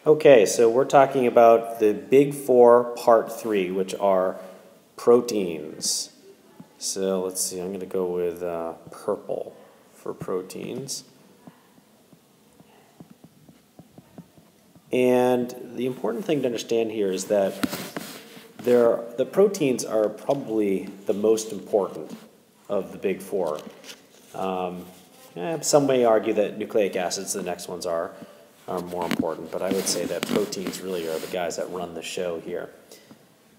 Okay, so we're talking about the big four, part 3, which are proteins. So let's see, I'm going to go with purple for proteins. And the important thing to understand here is that the proteins are probably the most important of the big four. Some may argue that nucleic acids, the next ones are more important, but I would say that proteins really are the guys that run the show here.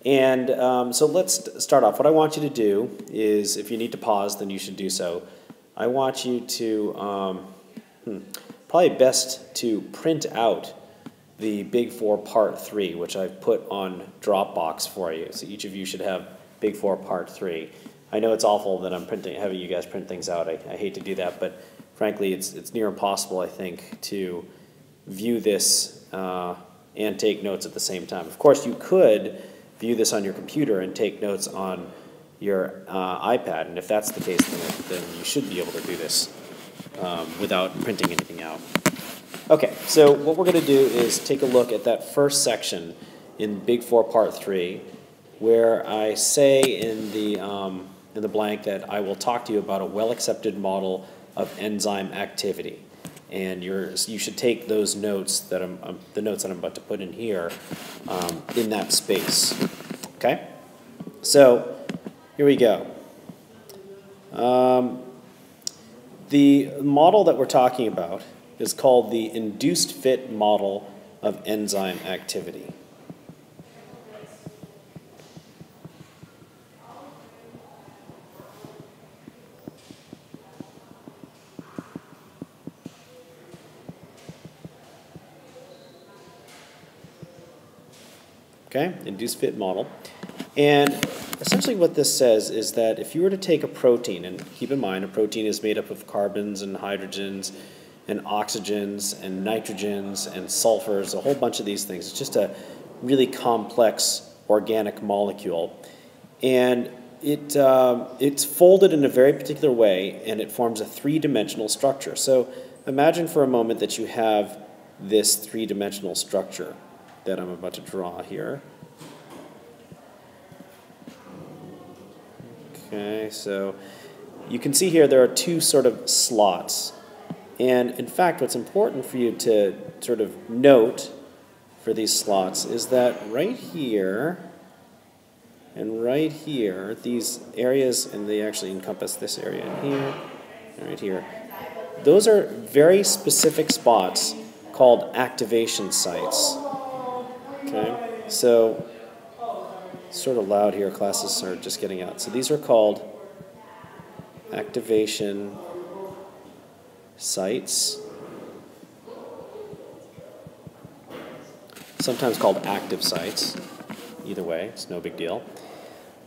And so let's start off. What I want you to do is, if you need to pause, then you should do so. I want you to, probably best to print out the Big Four Part 3, which I've put on Dropbox for you. So each of you should have Big Four Part 3. I know it's awful that I'm having you guys print things out. I hate to do that, but frankly, it's near impossible, I think, to view this and take notes at the same time. Of course, you could view this on your computer and take notes on your iPad, and if that's the case, then you should be able to do this without printing anything out. Okay, so what we're going to do is take a look at that first section in Big Four Part 3, where I say in the blank that I will talk to you about a well-accepted model of enzyme activity. And you should take those notes that the notes that I'm about to put in here in that space. Okay? So here we go. The model that we're talking about is called the Induced Fit Model of enzyme activity. Okay, induced fit model. And essentially what this says is that if you were to take a protein, and keep in mind a protein is made up of carbons and hydrogens and oxygens and nitrogens and sulfurs, a whole bunch of these things. It's just a really complex organic molecule. And it's folded in a very particular way, and it forms a three-dimensional structure. So imagine for a moment that you have this three-dimensional structure that I'm about to draw here. Okay, so you can see here there are two sort of slots. And in fact, what's important for you to sort of note for these slots is that right here and right here, these areas, and they actually encompass this area in here, and right here, those are very specific spots called activation sites. Okay, so it's sort of loud here, classes are just getting out. So these are called activation sites, sometimes called active sites. Either way, it's no big deal.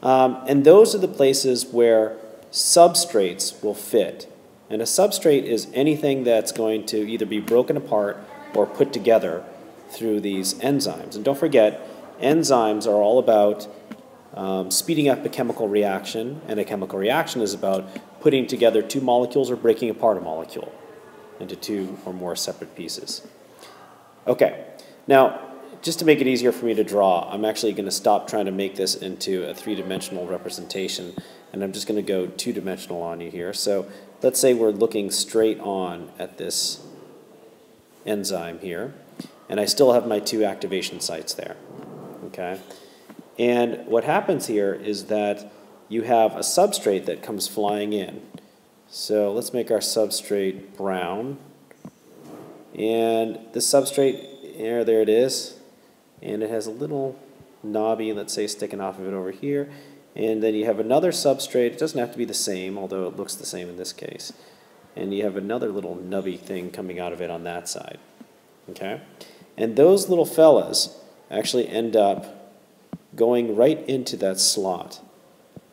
And those are the places where substrates will fit. And a substrate is anything that's going to either be broken apart or put together through these enzymes. And don't forget, enzymes are all about speeding up a chemical reaction, and a chemical reaction is about putting together two molecules or breaking apart a molecule into two or more separate pieces. Okay, now just to make it easier for me to draw, I'm actually going to stop trying to make this into a three-dimensional representation, and I'm just going to go two-dimensional on you here. So let's say we're looking straight on at this enzyme here, and I still have my two activation sites there. Okay, and what happens here is that you have a substrate that comes flying in. So let's make our substrate brown, and the substrate, there it is, and it has a little knobby, let's say, sticking off of it over here, and then you have another substrate. It doesn't have to be the same, although it looks the same in this case, and you have another little nubby thing coming out of it on that side. Okay, and those little fellas actually end up going right into that slot.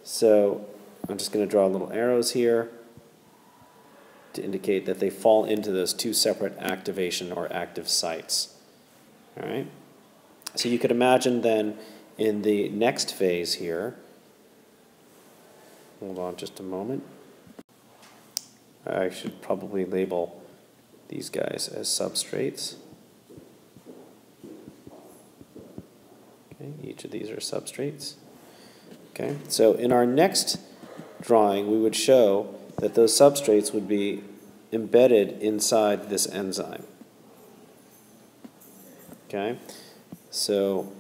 So I'm just going to draw little arrows here to indicate that they fall into those two separate activation or active sites. All right. So you could imagine then in the next phase here, hold on just a moment, I should probably label these guys as substrates. Each of these are substrates. Okay, so in our next drawing, we would show that those substrates would be embedded inside this enzyme. Okay, so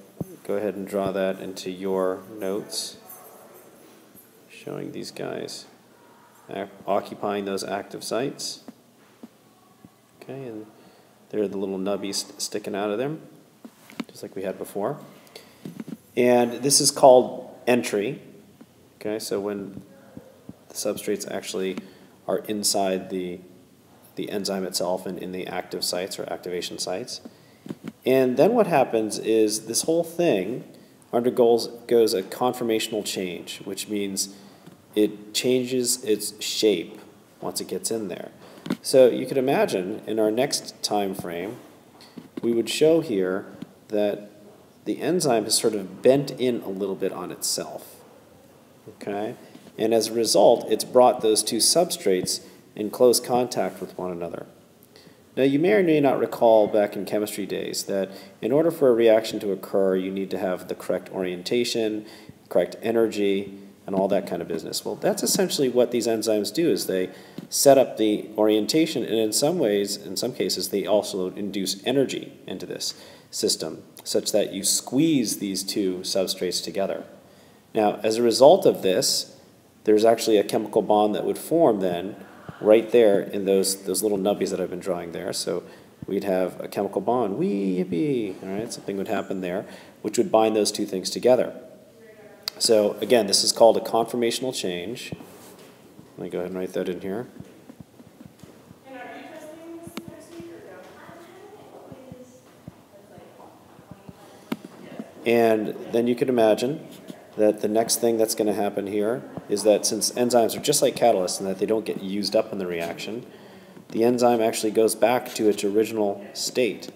go ahead and draw that into your notes, showing these guys occupying those active sites. Okay, and there are the little nubbies sticking out of them, just like we had before. And this is called entry. Okay, so when the substrates actually are inside the enzyme itself and in the active sites or activation sites. And then what happens is this whole thing undergoes a conformational change, which means it changes its shape once it gets in there. So you could imagine in our next time frame, we would show here that the enzyme has sort of bent in a little bit on itself. Okay? And as a result, it's brought those two substrates in close contact with one another. Now, you may or may not recall back in chemistry days that in order for a reaction to occur, you need to have the correct orientation, correct energy, and all that kind of business. Well, that's essentially what these enzymes do, is they set up the orientation, and in some ways, in some cases, they also induce energy into this system, such that you squeeze these two substrates together. Now, as a result of this, there's actually a chemical bond that would form then right there in those little nubbies that I've been drawing there. So we'd have a chemical bond, wee, yippee, all right, something would happen there, which would bind those two things together. So again, this is called a conformational change. Let me go ahead and write that in here. And are you testing this next week or no? And then you could imagine that the next thing that's going to happen here is that since enzymes are just like catalysts and that they don't get used up in the reaction, the enzyme actually goes back to its original state,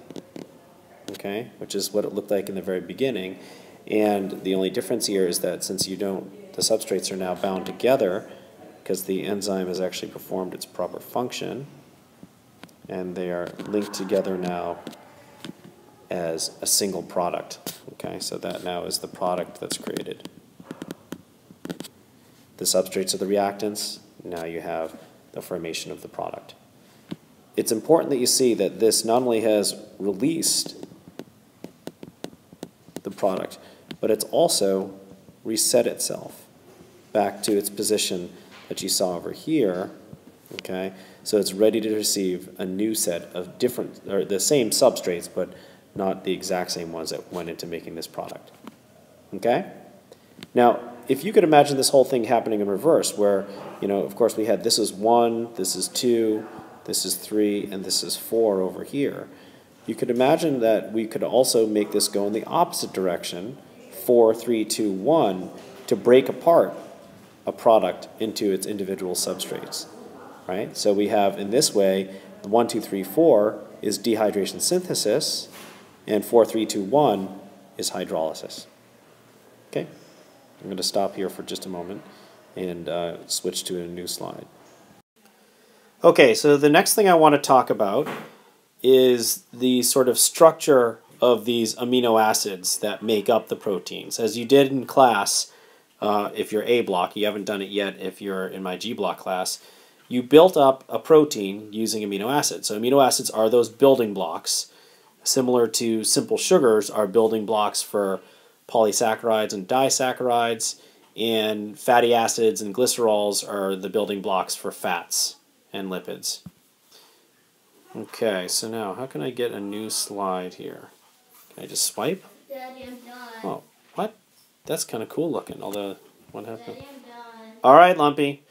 okay, which is what it looked like in the very beginning. And the only difference here is that since the substrates are now bound together because the enzyme has actually performed its proper function, and they are linked together now as a single product. Okay, so that now is the product that's created. The substrates are the reactants. Now you have the formation of the product. It's important that you see that this not only has released the product, but it's also reset itself back to its position that you saw over here. Okay, so it's ready to receive a new set of different, or the same substrates, but not the exact same ones that went into making this product. Okay? Now, if you could imagine this whole thing happening in reverse, where, you know, of course we had this is 1, this is 2, this is 3, and this is 4 over here. You could imagine that we could also make this go in the opposite direction, 4, 3, 2, 1, to break apart a product into its individual substrates. Right? So we have, in this way, 1, 2, 3, 4 is dehydration synthesis, and 4, 3, 2, 1 is hydrolysis. Okay? I'm going to stop here for just a moment and switch to a new slide. Okay, so the next thing I want to talk about is the sort of structure of these amino acids that make up the proteins. As you did in class, if you're A block, you haven't done it yet if you're in my G block class, you built up a protein using amino acids. So amino acids are those building blocks, similar to simple sugars are building blocks for polysaccharides and disaccharides, and fatty acids and glycerols are the building blocks for fats and lipids. Okay, so now how can I get a new slide here? Can I just swipe? Daddy, I'm done. Oh, what? That's kind of cool looking, although what happened? Daddy, I'm done. All right, Lumpy.